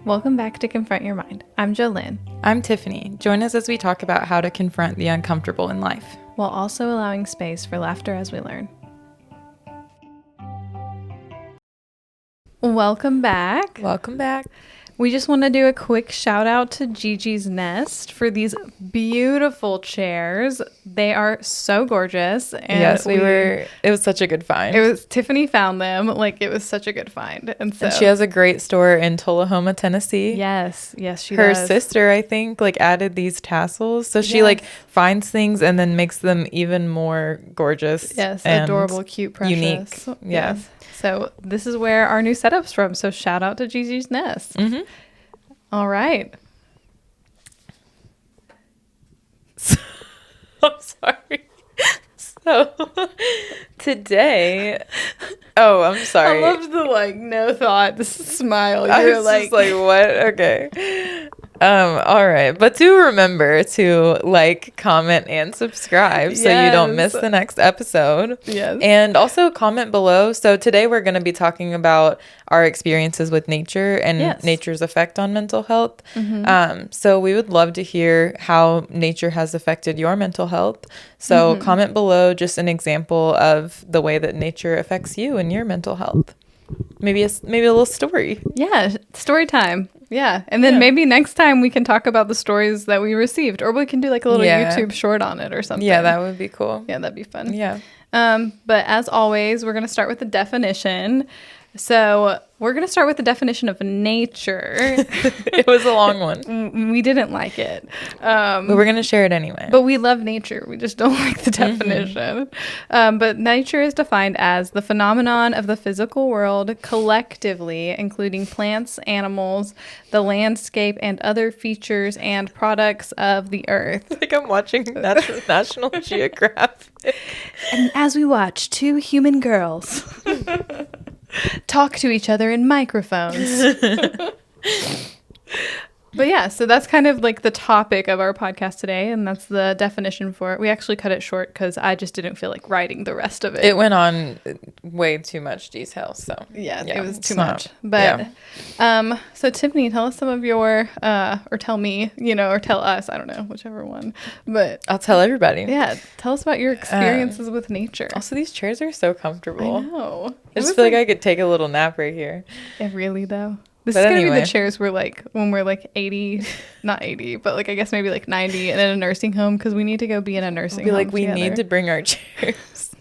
Welcome back to Confront Your Mind. I'm Jolynn, I'm Tiffany. Join us as we talk about how to confront the uncomfortable in life, while also allowing space for laughter as we learn. Welcome back. Welcome back. We just want to do a quick shout out to Gigi's Nest for these beautiful chairs. They are so gorgeous. And yes, it was such a good find. Tiffany found them. It was such a good find. And she has a great store in Tullahoma, Tennessee. Yes, she Her does. sister, I think, added these tassels. So she finds things and then makes them even more gorgeous. Yes, and adorable, cute, precious. Unique. Yeah. Yes. So this is where our new setup's from. So shout out to Gigi's Nest. Mm-hmm. All right. I'm sorry. So today, I'm sorry. I loved the no thought, the smile. I was just what? Okay. All right. But do remember to comment, and subscribe so you don't miss the next episode. Yes. And also comment below. So today we're going to be talking about our experiences with nature and nature's effect on mental health. Mm-hmm. So we would love to hear how nature has affected your mental health. So comment below just an example of the way that nature affects you and your mental health. Maybe a little story. Yeah, story time. Yeah, and then maybe next time we can talk about the stories that we received, or we can do a little YouTube short on it or something. Yeah, that would be cool. Yeah, that'd be fun. Yeah. But as always, we're going to start with the definition. So we're going to start with the definition of nature. It was a long one. We didn't like it. But we're going to share it anyway. But we love nature. We just don't like the definition. But nature is defined as the phenomenon of the physical world collectively, including plants, animals, the landscape, and other features and products of the earth. I'm watching National Geographic. And as we watch two human girls talk to each other in microphones. But yeah, so that's kind of the topic of our podcast today, and that's the definition for it. We actually cut it short because I just didn't feel like writing the rest of it. It went on way too much detail, so yeah, it was too much. But so Tiffany, tell us some of your, or tell me, or tell us, I don't know, whichever one. But I'll tell everybody. Yeah, tell us about your experiences with nature. Also, these chairs are so comfortable. I know. I just feel like I could take a little nap right here. Yeah, really though. This is going to be the chairs we're when we're 80, not 80, but I guess maybe 90 and in a nursing home, because we need to go be in a nursing home we together. need to bring our chairs.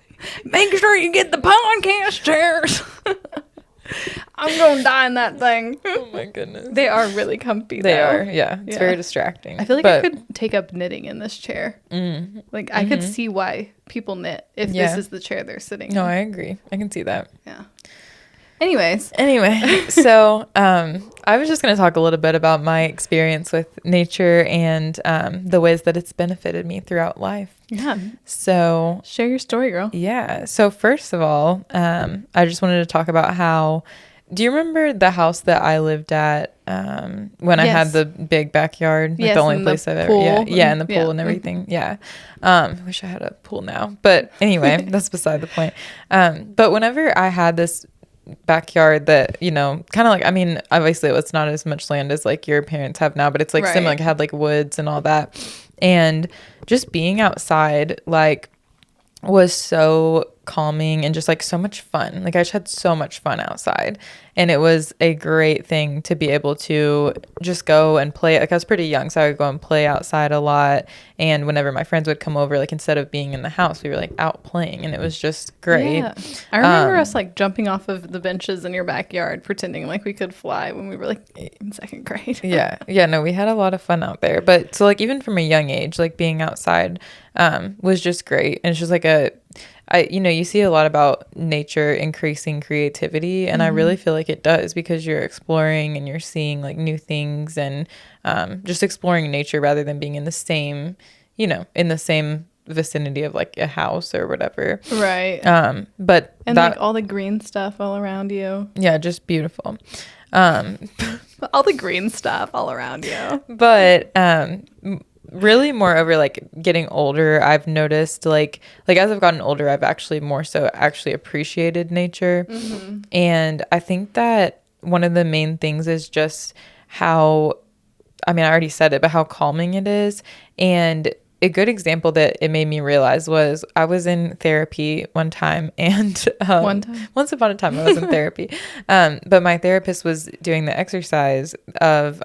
Make sure you get the podcast chairs. I'm going to die in that thing. Oh my goodness. They are really comfy. They are, yeah. It's very distracting. I feel like I could take up knitting in this chair. I could see why people knit if this is the chair they're sitting in. No, I agree. I can see that. Yeah. Anyway, so I was just going to talk a little bit about my experience with nature and the ways that it's benefited me throughout life. Yeah. So share your story, girl. Yeah. So first of all, I just wanted to talk about how. Do you remember the house that I lived at when I had the big backyard? Yes, the only place I've ever. Yeah, and the pool and everything. Yeah. I wish I had a pool now, but anyway, that's beside the point. But whenever I had this backyard that kind of obviously it's not as much land as your parents have now, but it's similar. It had woods and all that, and just being outside was so calming and just so much fun. I just had so much fun outside, and it was a great thing to be able to just go and play. I was pretty young, so I would go and play outside a lot, and whenever my friends would come over, instead of being in the house, we were out playing, and it was just great. Yeah. I remember us jumping off of the benches in your backyard pretending we could fly when we were in second grade. No, we had a lot of fun out there. But so even from a young age, being outside was just great. And it's just you see a lot about nature increasing creativity, and I really feel like it does, because you're exploring and you're seeing new things, and just exploring nature rather than being in the same vicinity of a house or whatever. Right. But all the green stuff all around you. Yeah, just beautiful. All the green stuff all around you. But really, moreover, getting older, I've noticed as I've gotten older, I've actually more so appreciated nature. And I think that one of the main things is just how, I mean, I already said it, but how calming it is. And a good example that it made me realize was I was in therapy one time, and once upon a time I was in therapy. But my therapist was doing the exercise of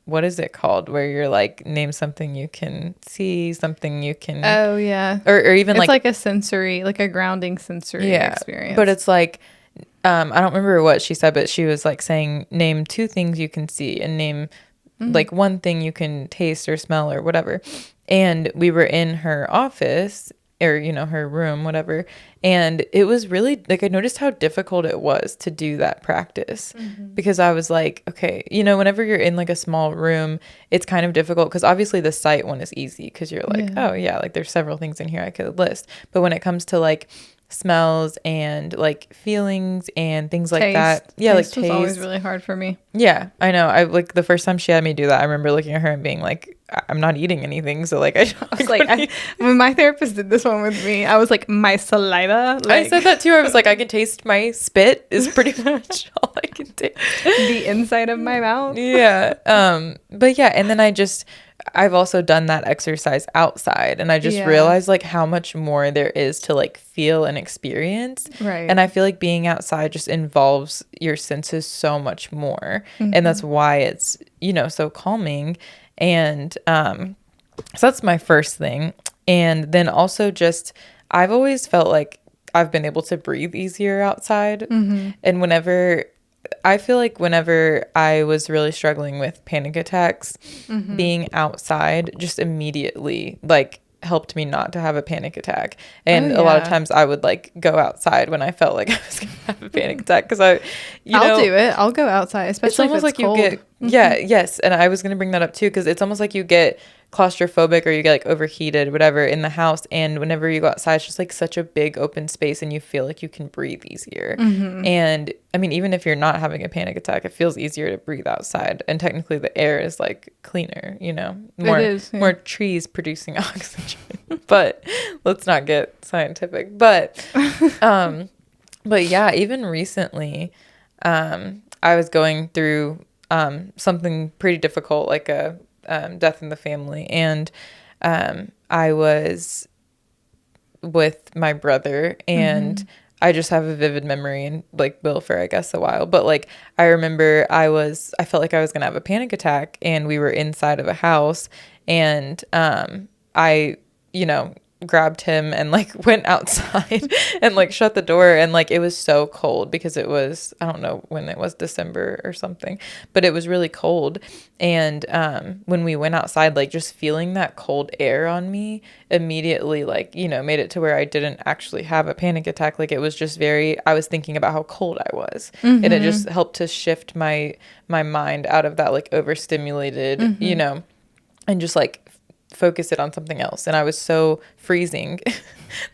what is it called, where you're like, name something you can see, something you can. Oh yeah. Or even it's like a sensory, like a grounding sensory experience. But it's like, I don't remember what she said, but she was like saying, name 2 things you can see and name like 1 thing you can taste or smell or whatever. And we were in her office, or, you know, her room, whatever. And it was really like, I noticed how difficult it was to do that practice, because I was like, okay, you know, whenever you're in like a small room, it's kind of difficult, because obviously the sight one is easy because you're like, oh yeah, like there's several things in here I could list. But when it comes to like smells and like feelings and things like that, taste was always really hard for me. Yeah, I know. I like the first time she had me do that, I remember looking at her and being like, I'm not eating anything, so like I was like, when my therapist did this one with me, I was like, my saliva, like, I said that too. I was like, I can taste my spit is pretty much all I can taste, the inside of my mouth. Yeah. But yeah, and then I've also done that exercise outside, and I just realized like how much more there is to like feel and experience. Right. And I feel like being outside just involves your senses so much more. And that's why it's, you know, so calming. And so that's my first thing. And then also just, I've always felt like I've been able to breathe easier outside. And I feel like whenever I was really struggling with panic attacks, being outside just immediately like helped me not to have a panic attack. And a lot of times I would like go outside when I felt like I was gonna have a panic attack, because I'll do it. I'll go outside, especially it's almost if it's like cold. You get yes. And I was gonna bring that up too, because it's almost like you get claustrophobic or you get like overheated, whatever, in the house, and whenever you go outside, it's just like such a big open space and you feel like you can breathe easier. And I mean, even if you're not having a panic attack, it feels easier to breathe outside, and technically the air is like cleaner, you know, more trees producing oxygen. But let's not get scientific. But yeah, even recently I was going through something pretty difficult, like a death in the family, and I was with my brother, and I just have a vivid memory, and like will for I guess a while, but like I remember I felt like I was gonna have a panic attack, and we were inside of a house, and I, you know, grabbed him and like went outside and like shut the door, and like it was so cold because it was, I don't know when it was, December or something, but it was really cold. And when we went outside, like just feeling that cold air on me immediately, like, you know, made it to where I didn't actually have a panic attack. Like it was just I was thinking about how cold I was, and it just helped to shift my mind out of that like overstimulated, you know, and just like focus it on something else. And I was so freezing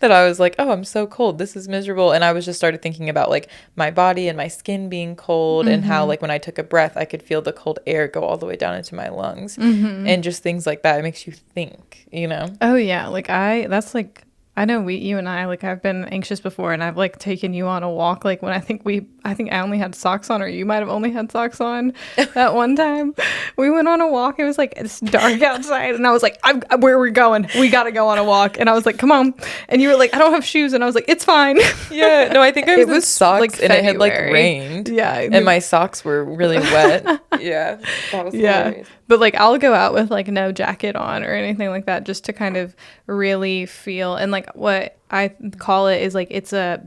that I was like, oh, I'm so cold, this is miserable. And I was just started thinking about like my body and my skin being cold, and how like when I took a breath I could feel the cold air go all the way down into my lungs, and just things like that. It makes you think, you know. Oh yeah, like that's like, I know you and I, like, I've been anxious before, and I've like taken you on a walk, like when I think I only had socks on, or you might have only had socks on that one time. We went on a walk. It was like, it's dark outside, and I was like, where are we going? We got to go on a walk. And I was like, come on. And you were like, I don't have shoes. And I was like, it's fine. Yeah, no, I think I was in socks, like, and it had like rained. Yeah. And my socks were really wet. Yeah. That was hilarious. But like I'll go out with like no jacket on or anything like that, just to kind of really feel. And like what I call it is like, it's a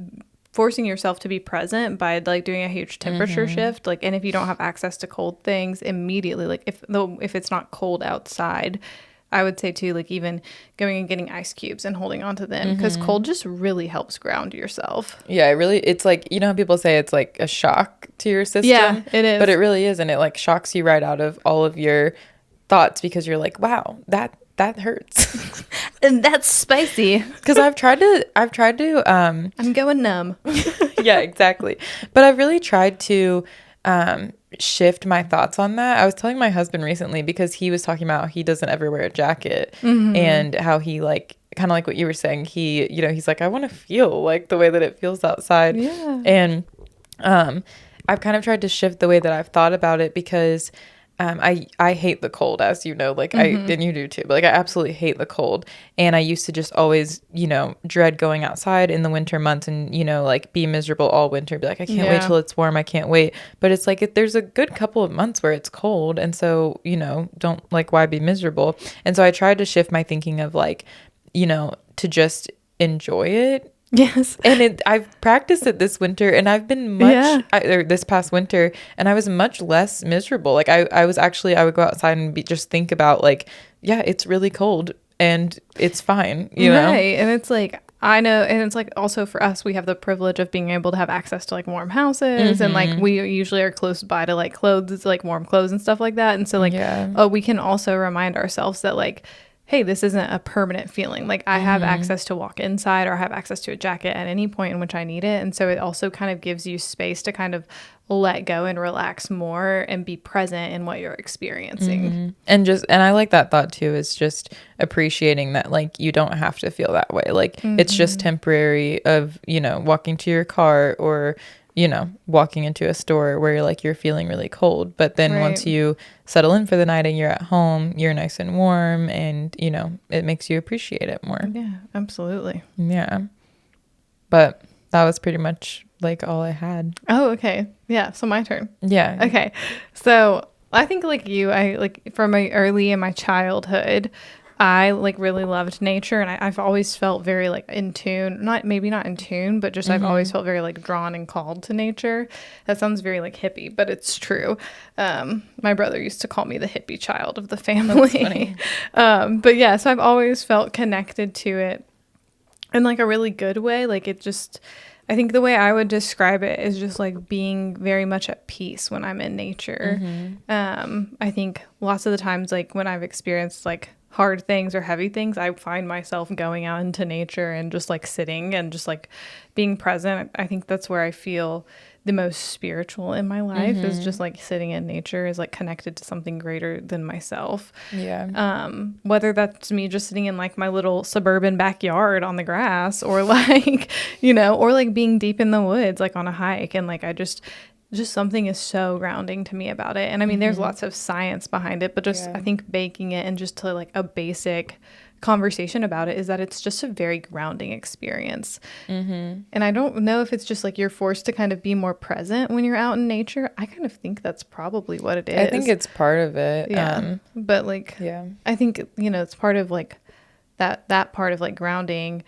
forcing yourself to be present by like doing a huge temperature shift. Like, and if you don't have access to cold things immediately, like if it's not cold outside, I would say too, like even going and getting ice cubes and holding on to them, because cold just really helps ground yourself. Yeah, it's like, you know how people say it's like a shock to your system? Yeah, it is. But it really is, and it like shocks you right out of all of your thoughts, because you're like, wow, that hurts. And that's spicy. Because I've tried to I'm going numb. Yeah, exactly. But I've really tried to shift my thoughts on that. I was telling my husband recently, because he was talking about he doesn't ever wear a jacket, and how he like, kind of like what you were saying, he, you know, he's like, I want to feel like the way that it feels outside. Yeah. And I've kind of tried to shift the way that I've thought about it, because I hate the cold, as you know, like and you do too, but like I absolutely hate the cold. And I used to just always, dread going outside in the winter months and, like be miserable all winter, be like, I can't wait till it's warm. I can't wait. But it's like, there's a good couple of months where it's cold. And so, don't like, why be miserable? And so I tried to shift my thinking of like, to just enjoy it. Yes. And I've practiced it this winter, and I've been or this past winter, and I was much less miserable. Like I would go outside and just think about like, yeah, it's really cold and it's fine, Right. And it's like, I know, and it's like also for us, we have the privilege of being able to have access to like warm houses, and like we usually are close by to like clothes, like warm clothes and stuff like that. And so like, we can also remind ourselves that like, hey, this isn't a permanent feeling. Like I have access to walk inside, or I have access to a jacket at any point in which I need it. And so it also kind of gives you space to kind of let go and relax more and be present in what you're experiencing. And I like that thought too, is just appreciating that like you don't have to feel that way. Like it's just temporary of, walking to your car or walking into a store where you're feeling really cold. But then once you settle in for the night and you're at home, you're nice and warm, and, it makes you appreciate it more. Yeah, absolutely. Yeah. But that was pretty much like all I had. Oh, okay. Yeah. So my turn. Yeah. Okay. So I think like you, I like from early in my childhood, I like really loved nature, and I've always felt very like in tune, maybe not in tune, but just I've always felt very like drawn and called to nature. That sounds very like hippie, but it's true. My brother used to call me the hippie child of the family. That's funny. But yeah, so I've always felt connected to it in like a really good way. Like it just, I think the way I would describe it is just like being very much at peace when I'm in nature. I think lots of the times, like when I've experienced like hard things or heavy things, I find myself going out into nature and just like sitting and just like being present. I think that's where I feel the most spiritual in my life, is just like sitting in nature, is like connected to something greater than myself. Yeah. Whether that's me just sitting in like my little suburban backyard on the grass, or like, or like being deep in the woods, like on a hike. And like, I just something is so grounding to me about it. And I mean, there's lots of science behind it, but just I think baking it and just to like a basic conversation about it is that it's just a very grounding experience. And I don't know if it's just like you're forced to kind of be more present when you're out in nature. I kind of think that's probably what it is. I think it's part of it. Yeah. But like, I think, it's part of like that part of like grounding.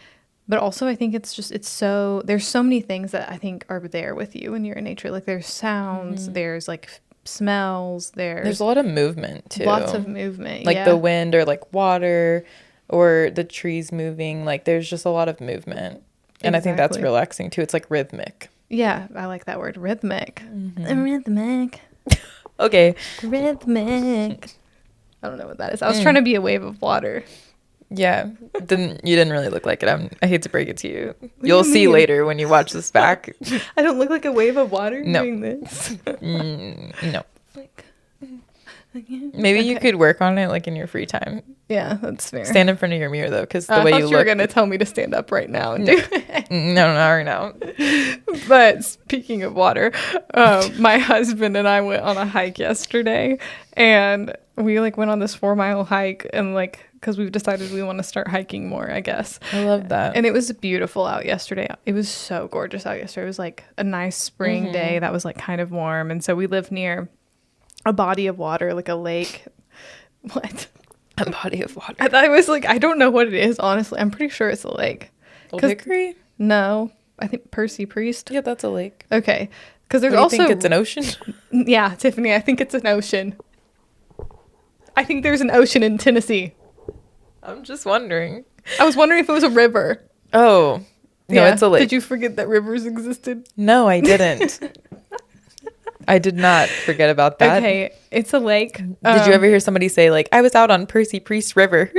But also I think it's so, there's so many things that I think are there with you when you're in nature. Like there's sounds, there's like smells, there's a lot of movement too. Lots of movement. Like the wind, or like water, or the trees moving. Like there's just a lot of movement. And I think that's relaxing too. It's like rhythmic. Yeah, I like that word, rhythmic. Rhythmic. Okay. Rhythmic. I don't know what that is. I was trying to be a wave of water. Yeah, you didn't really look like it. I hate to break it to you. You'll see later when you watch this back. I don't look like a wave of water No. doing this. No. Maybe you could work on it like in your free time. Yeah, that's fair. Stand in front of your mirror though, because the way you look. You were gonna tell me to stand up right now and do it. No, not right now. But speaking of water, my husband and I went on a hike yesterday, and we like went on this 4-mile hike, and like, because we've decided we want to start hiking more, I guess. I love that. And it was beautiful out yesterday. It was so gorgeous out yesterday. It was like a nice spring day that was like kind of warm. And so we live near a body of water, like a lake. What? A body of water. I thought it was like, I don't know what it is, honestly. I'm pretty sure it's a lake. Old Hickory? No, I think Percy Priest. Yeah, that's a lake. Okay. Because there's also... also... think it's an ocean? Yeah, Tiffany, I think it's an ocean. I think there's an ocean in Tennessee. I'm just wondering. I was wondering if it was a river. Oh. No, it's a lake. Did you forget that rivers existed? No, I didn't. I did not forget about that. Okay, it's a lake. Did you ever hear somebody say, like, I was out on Percy Priest River?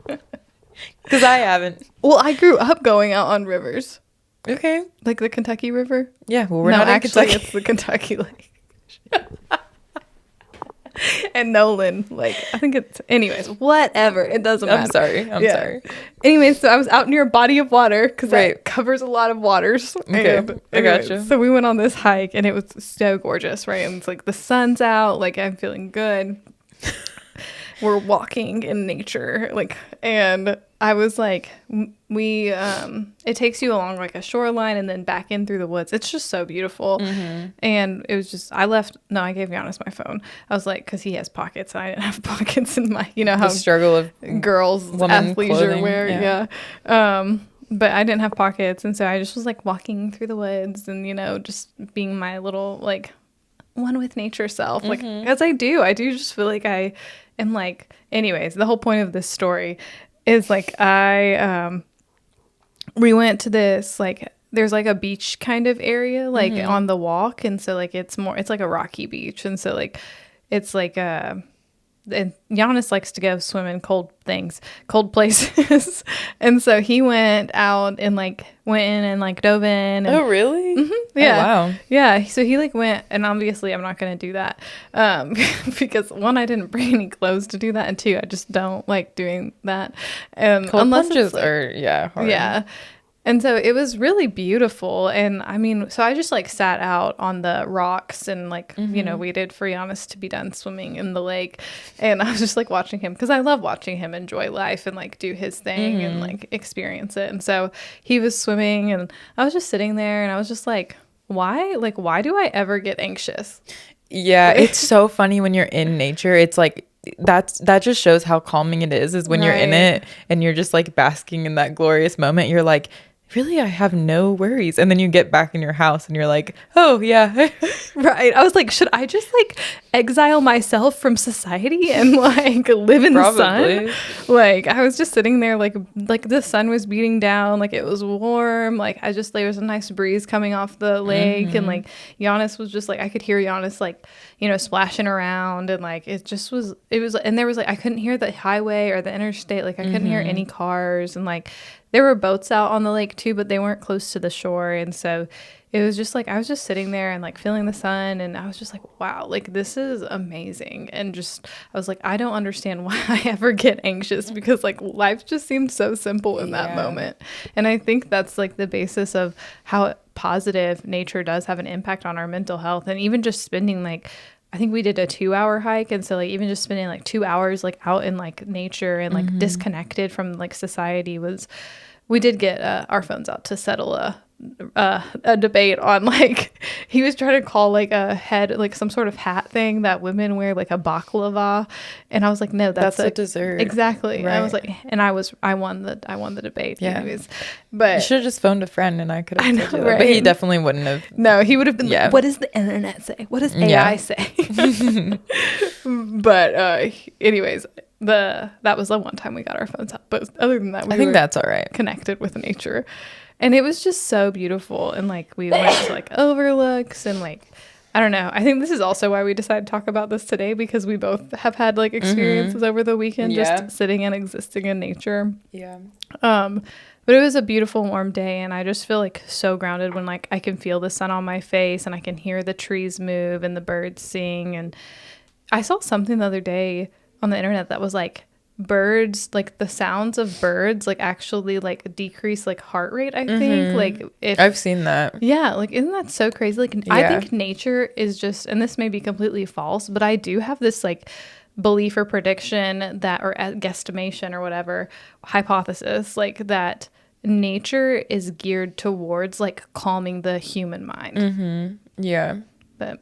Because I haven't. Well, I grew up going out on rivers. Okay. Like the Kentucky River? Yeah, well, we're not actually, it's the Kentucky Lake. And Nolan, like, I think it's, anyways, whatever. It doesn't matter. I'm sorry. I'm sorry. Anyways, so I was out near a body of water because that covers a lot of waters. Okay, I gotcha. So we went on this hike and it was so gorgeous, right? And it's like the sun's out, like I'm feeling good. We're walking in nature, like, and I was like, it takes you along like a shoreline and then back in through the woods. It's just so beautiful. And it was just, I gave Giannis my phone. I was like, because he has pockets and I didn't have pockets in my, you know how the struggle of girls athleisure clothing. wear. Yeah. But I didn't have pockets. And so I just was like walking through the woods and, you know, just being my little like one with nature self. Like, as I do just feel like I am like, anyways, the whole point of this story is like, we went to this, like, there's like a beach kind of area, like on the walk. And so like, it's like a rocky beach. And so like, it's like, and Giannis likes to go swim in cold places. And so he went out and like went in and like dove in. And, oh, really? Yeah. Oh, wow. Yeah. So he like went, and obviously I'm not going to do that. Because one, I didn't bring any clothes to do that. And two, I just don't like doing that. Cold plunges like, are, hard. Yeah. And so it was really beautiful. And I mean, so I just like sat out on the rocks and like, you know, waited for Giannis to be done swimming in the lake. And I was just like watching him because I love watching him enjoy life and like do his thing and like experience it. And so he was swimming and I was just sitting there and I was just like, why do I ever get anxious? Yeah, it's so funny when you're in nature. It's like, that just shows how calming it is when you're in it and you're just like basking in that glorious moment. You're like, really, I have no worries. And then you get back in your house and you're like, oh yeah. Right. I was like, should I just like exile myself from society and like live in the sun? Like I was just sitting there like the sun was beating down, like it was warm, like there was a nice breeze coming off the lake and like Giannis was just like, I could hear Giannis like, you know, splashing around and like it was and there was like I couldn't hear the highway or the interstate, like I couldn't hear any cars, and like there were boats out on the lake too, but they weren't close to the shore. And so it was just like, I was just sitting there and like feeling the sun. And I was just like, wow, like this is amazing. And just, I was like, I don't understand why I ever get anxious because like life just seemed so simple in that moment. And I think that's like the basis of how positive nature does have an impact on our mental health. And even just spending like, I think we did a 2-hour hike. And so like even just spending like 2 hours like out in like nature and like disconnected from like society we did get our phones out to settle a debate on like he was trying to call like a head like some sort of hat thing that women wear, like a baklava, and I was like, no, that's a dessert. Exactly. Right. I was like, and I won the debate. Yeah. Anyways, but you should have just phoned a friend and I could have told you that. But he definitely wouldn't have. No, he would have been like, what does the internet say? What does AI say? But anyways, that was the one time we got our phones out, but other than that, I think that's all right. Connected with nature, and it was just so beautiful. And like we went to like overlooks and like I don't know. I think this is also why we decided to talk about this today, because we both have had like experiences over the weekend just sitting and existing in nature. Yeah. But it was a beautiful warm day, and I just feel like so grounded when like I can feel the sun on my face and I can hear the trees move and the birds sing. And I saw something the other day on the internet that was like birds, like the sounds of birds like actually like decrease like heart rate, I think. Like if I've seen that. Yeah, like isn't that so crazy? Like I think nature is just, and this may be completely false, but I do have this like belief or prediction that, or guesstimation or whatever, hypothesis, like that nature is geared towards like calming the human mind. Yeah. But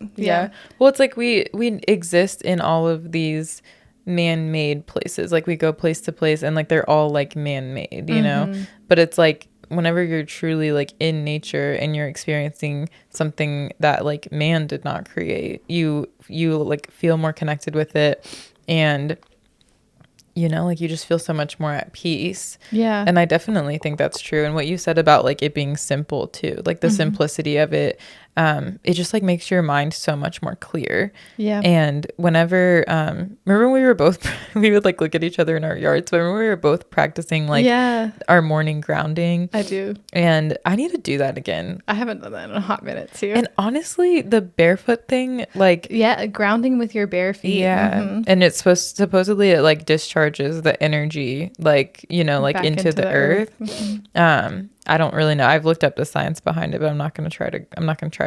well, it's like we exist in all of these man-made places. Like we go place to place and like they're all like man-made, you know, but it's like whenever you're truly like in nature and you're experiencing something that like man did not create, you like feel more connected with it, and you know, like you just feel so much more at peace. Yeah. And I definitely think that's true. And what you said about like it being simple too, like the simplicity of it, it just like makes your mind so much more clear. Yeah. And whenever remember when we were both we would like look at each other in our yards, but remember we were both practicing like our morning grounding. I do. And I need to do that again. I haven't done that in a hot minute too. And honestly, the barefoot thing, like grounding with your bare feet. Yeah. Mm-hmm. And it's supposedly it like discharges the energy, like, you know, like into the earth. Mm-hmm. I don't really know. I've looked up the science behind it, but I'm not going to try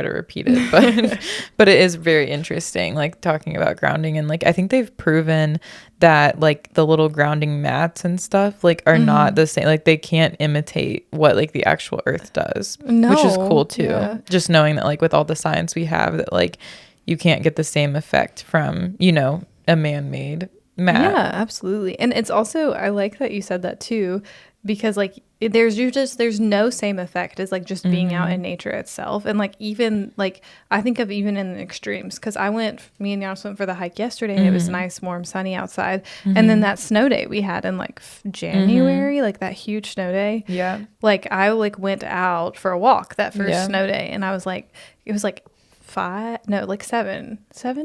to repeat it, but but it is very interesting, like talking about grounding. And like I think they've proven that like the little grounding mats and stuff like are not the same, like they can't imitate what like the actual earth does. Which is cool too. Yeah. Just knowing that like with all the science we have that like you can't get the same effect from, you know, a man-made mat. Yeah, absolutely. And it's also, I like that you said that too, because like there's no same effect as like just being out in nature itself. And like even like I think of even in the extremes, because me and Giannis went for the hike yesterday and it was nice, warm, sunny outside. And then that snow day we had in like January, like that huge snow day. Yeah. Like I like went out for a walk that first snow day and I was like, it was like 7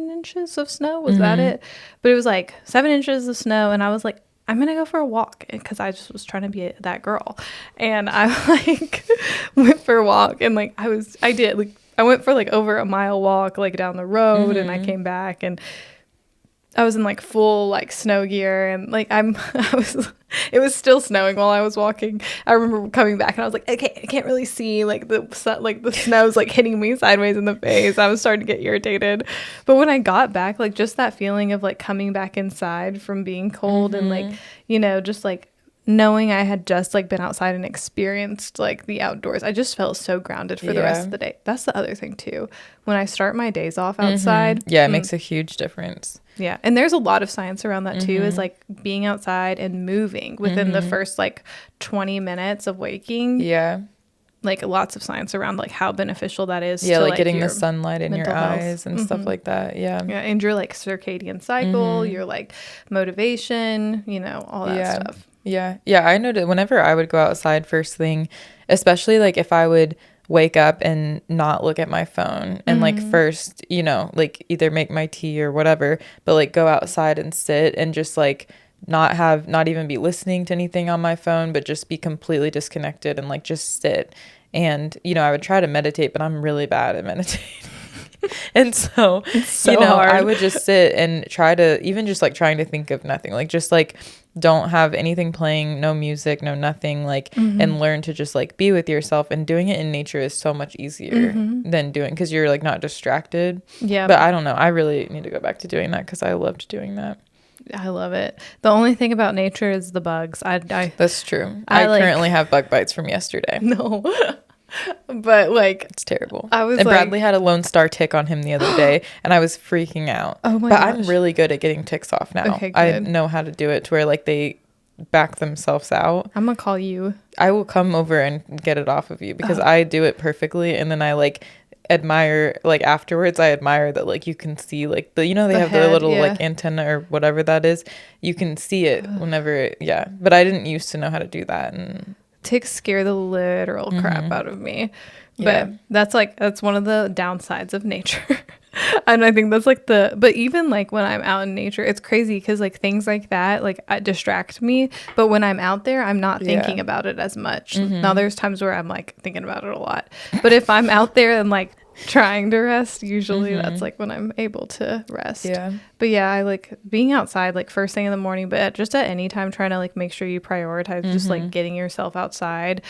inches of snow. Was that it? But it was like 7 inches of snow. And I was like, I'm going to go for a walk because I just was trying to be that girl. And I like went for a walk and like I went for like over a mile walk, like down the road and I came back and I was in like full like snow gear and like it was still snowing while I was walking. I remember coming back and I was like, okay, I can't really see like the snow's like hitting me sideways in the face. I was starting to get irritated. But when I got back, like just that feeling of like coming back inside from being cold and like, you know, just like knowing I had just like been outside and experienced like the outdoors, I just felt so grounded for the rest of the day. That's the other thing too. When I start my days off outside, it makes a huge difference. Yeah. And there's a lot of science around that too, is like being outside and moving within the first like 20 minutes of waking. Yeah. Like lots of science around like how beneficial that is. Yeah, to, like getting the sunlight in your eyes and stuff like that. Yeah. Yeah. And your like circadian cycle, your like motivation, you know, all that stuff. Yeah. Yeah. I noticed whenever I would go outside first thing, especially like if I would wake up and not look at my phone and like first, you know, like either make my tea or whatever, but like go outside and sit and just like not even be listening to anything on my phone, but just be completely disconnected and like just sit. And, you know, I would try to meditate, but I'm really bad at meditating. And so you know, hard. I would just sit and try to even just like trying to think of nothing, like just like don't have anything playing, no music, no nothing, like and learn to just like be with yourself. And doing it in nature is so much easier than doing because you're like not distracted. Yeah. But I don't know, I really need to go back to doing that because I loved doing that. I love it. The only thing about nature is the bugs. That's true. I currently have bug bites from yesterday. No. But like it's terrible. Bradley had a Lone Star tick on him the other day and I was freaking out. Oh my gosh. I'm really good at getting ticks off now. Okay, good. I know how to do it to where like they back themselves out. I'm gonna call you. I will come over and get it off of you because I do it perfectly. And then I like admire, like afterwards I admire that like you can see like they have their little like antenna or whatever that is. You can see it whenever but I didn't used to know how to do that. And ticks scare the literal crap out of me. But that's one of the downsides of nature. And I think that's like but even like when I'm out in nature, it's crazy because like things like that like distract me. But when I'm out there, I'm not thinking about it as much. Now there's times where I'm like thinking about it a lot. But if I'm out there and like trying to rest, usually that's like when I'm able to rest. Yeah. But yeah, I like being outside like first thing in the morning, but just at any time trying to like make sure you prioritize just like getting yourself outside,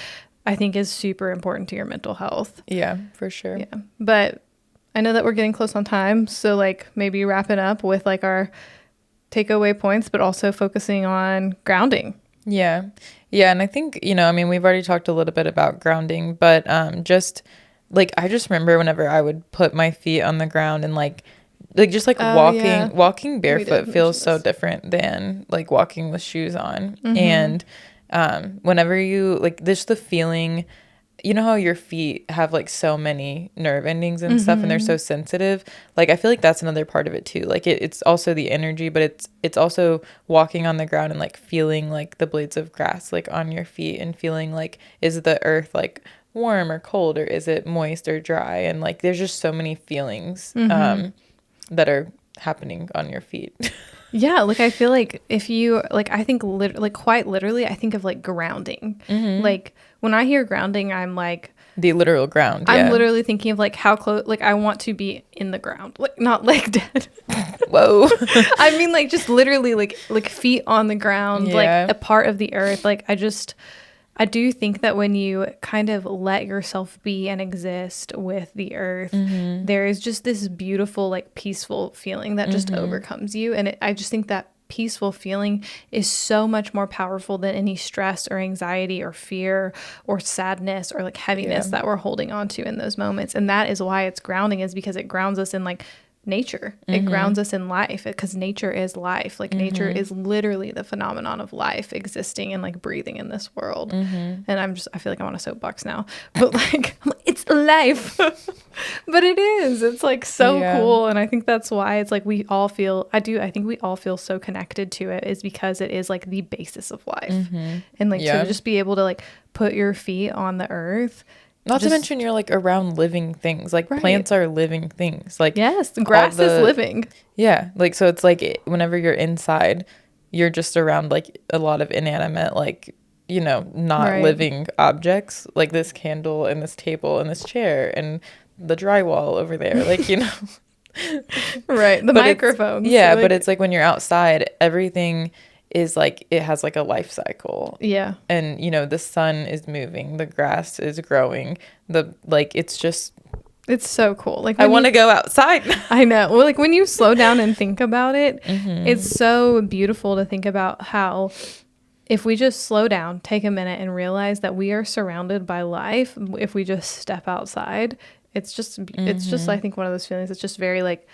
I think is super important to your mental health. Yeah, for sure. Yeah. But I know that we're getting close on time, so like maybe wrapping up with like our takeaway points, but also focusing on grounding. Yeah. Yeah, and I think, you know, I mean, we've already talked a little bit about grounding, but just like I just remember whenever I would put my feet on the ground and like just like walking barefoot feels so different than like walking with shoes on. And whenever you like this, the feeling, you know how your feet have like so many nerve endings and stuff and they're so sensitive, like I feel like that's another part of it too. Like it's also the energy, but it's also walking on the ground and like feeling like the blades of grass like on your feet and feeling like is the earth like warm or cold, or is it moist or dry? And like there's just so many feelings that are happening on your feet. Yeah, like I feel like if you like, I think like quite literally, I think of like grounding. Like when I hear grounding, I'm like the literal ground. I'm literally thinking of like how close, like I want to be in the ground, like not like dead. Whoa. I mean, like just literally like feet on the ground, like a part of the earth. Like I do think that when you kind of let yourself be and exist with the earth, there is just this beautiful, like peaceful feeling that just overcomes you. And I just think that peaceful feeling is so much more powerful than any stress or anxiety or fear or sadness or like heaviness that we're holding on to in those moments. And that is why it's grounding, is because it grounds us in like nature. It grounds us in life, because nature is life. Like nature is literally the phenomenon of life existing and like breathing in this world. And I feel like I'm on a soapbox now, but like it's life. But it is, it's like so cool. And I think that's why it's like I think we all feel so connected to it, is because it is like the basis of life. And like to just be able to like put your feet on the earth. Not to mention you're like around living things. Like plants are living things. Like yes, the grass is living. Yeah. Like so it's like whenever you're inside, you're just around like a lot of inanimate, like, you know, not living objects, like this candle and this table and this chair and the drywall over there. Like, you know. Right. The microphones. Yeah, like, but it's like when you're outside, everything is like it has like a life cycle. Yeah. And you know, the sun is moving, the grass is growing, it's so cool. Like I want to go outside. I know. Well, like when you slow down and think about it, it's so beautiful to think about how if we just slow down, take a minute and realize that we are surrounded by life, if we just step outside, it's just I think one of those feelings. It's just very like,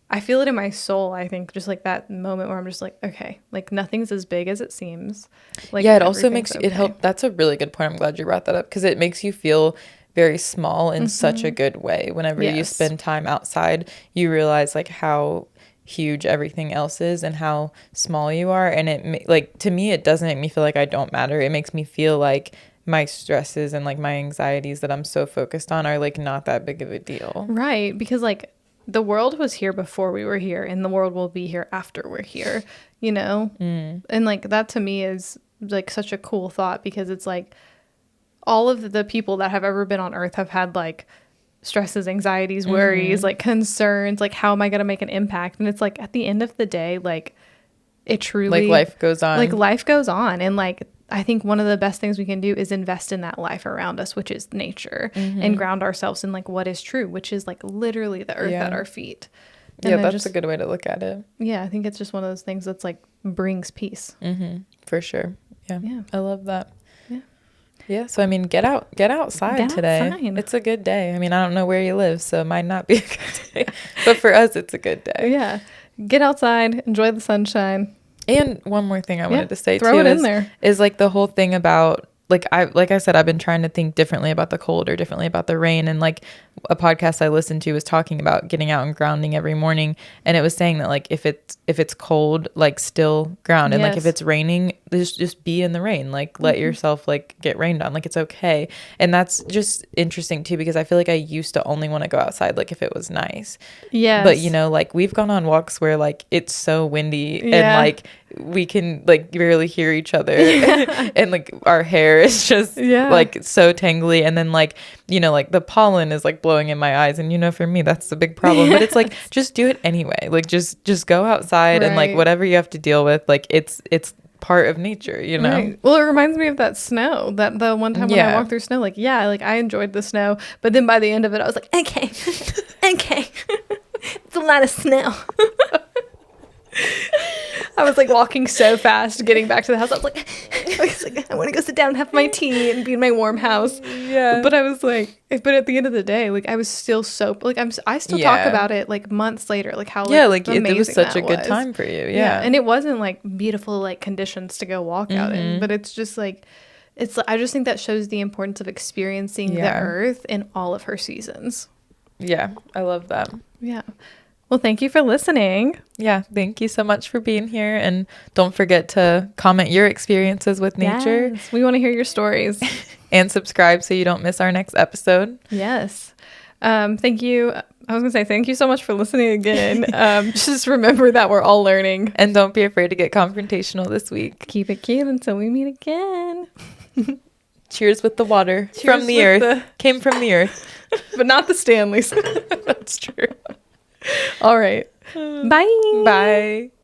I feel it in my soul. I think just like that moment where I'm just like, okay, like nothing's as big as it seems. Like yeah, it also makes it help. That's a really good point. I'm glad you brought that up, because it makes you feel very small in such a good way. Whenever you spend time outside, you realize like how huge everything else is and how small you are. And it like to me, it doesn't make me feel like I don't matter. It makes me feel like my stresses and like my anxieties that I'm so focused on are like not that big of a deal. Right, because like the world was here before we were here, and the world will be here after we're here, you know? And like that to me is like such a cool thought, because it's like all of the people that have ever been on earth have had like stresses, anxieties, worries, like concerns, like how am I going to make an impact? And it's like at the end of the day, like it truly, like life goes on. Like life goes on. And like I think one of the best things we can do is invest in that life around us, which is nature, and ground ourselves in like what is true, which is like literally the earth at our feet. And that's a good way to look at it. Yeah, I think it's just one of those things that's like brings peace. For sure. Yeah. I love that. Yeah, so I mean, get outside today. It's a good day. I mean, I don't know where you live, so it might not be a good day, but for us, it's a good day. Yeah, get outside, enjoy the sunshine. And one more thing I wanted to say throw it in there is like the whole thing about like I said, I've been trying to think differently about the cold or differently about the rain. And like a podcast I listened to was talking about getting out and grounding every morning, and it was saying that like if it's cold, like still ground, and like if it's raining, just be in the rain, like let yourself like get rained on, like it's okay. And that's just interesting too, because I feel like I used to only want to go outside like if it was nice. Yeah. But you know, like we've gone on walks where like it's so windy and like we can like barely hear each other and like our hair is just like so tangly, and then like, you know, like the pollen is like blowing in my eyes, and you know, for me that's the big problem. But it's like just do it anyway, like just go outside and like whatever you have to deal with, like it's part of nature, you know. Well, it reminds me of that snow, that the one time when I walked through snow, like like I enjoyed the snow, but then by the end of it I was like, okay it's a lot of snow. I was like walking so fast getting back to the house. I was like I want to go sit down and have my tea and be in my warm house. Yeah. But I was like, but at the end of the day, like I was still so like I still talk about it like months later, like how like it was such a good time for you. Yeah. And it wasn't like beautiful like conditions to go walk out in, but it's just like I just think that shows the importance of experiencing the earth in all of her seasons. Yeah, I love that. Yeah. Well, thank you for listening. Yeah, thank you so much for being here. And don't forget to comment your experiences with nature. Yes, we want to hear your stories. and subscribe so you don't miss our next episode. Yes. Thank you. I was going to say thank you so much for listening again. Just remember that we're all learning. And don't be afraid to get confrontational this week. Keep it cute until we meet again. Cheers with the water. Cheers from the earth. Came from the earth. But not the Stanleys. That's true. All right. Bye. Bye.